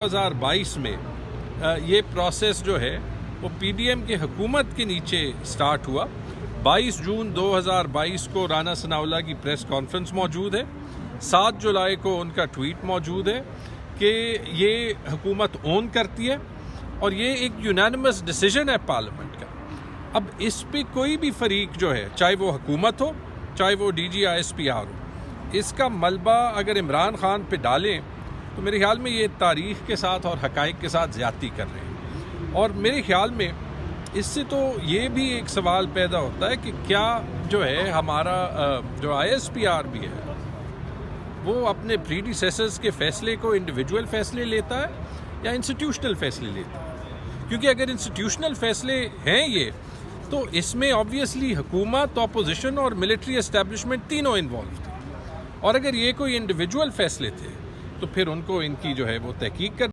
2022 میں یہ پروسیس جو ہے وہ پی ڈی ایم کے حکومت کے نیچے سٹارٹ ہوا۔ 22 جون 2022 کو رانا ثناءاللہ کی پریس کانفرنس موجود ہے۔ 7 جولائی کو ان کا ٹویٹ موجود ہے کہ یہ حکومت اون کرتی ہے اور یہ ایک یونانیمس ڈیسیجن ہے پارلیمنٹ کا۔ اب اس پہ کوئی بھی فریق جو ہے، چاہے وہ حکومت ہو چاہے وہ D G S P R ہو، اس کا ملبہ اگر عمران خان پہ ڈالیں تو میرے خیال میں یہ تاریخ کے ساتھ اور حقائق کے ساتھ زیادتی کر رہے ہیں۔ اور میرے خیال میں اس سے تو یہ بھی ایک سوال پیدا ہوتا ہے کہ کیا جو ہے ہمارا جو آئی ایس پی آر بھی ہے وہ اپنے پریڈیسیسرز کے فیصلے کو انڈیویجول فیصلے لیتا ہے یا انسٹیٹیوشنل فیصلے لیتا ہے؟ کیونکہ اگر انسٹیٹیوشنل فیصلے ہیں یہ تو اس میں آبویسلی حکومت، اپوزیشن اور ملٹری اسٹیبلشمنٹ تینوں انوالو تھے، اور اگر یہ کوئی انڈیویجول فیصلے تھے تو پھر ان کو ان کی جو ہے وہ تحقیق کر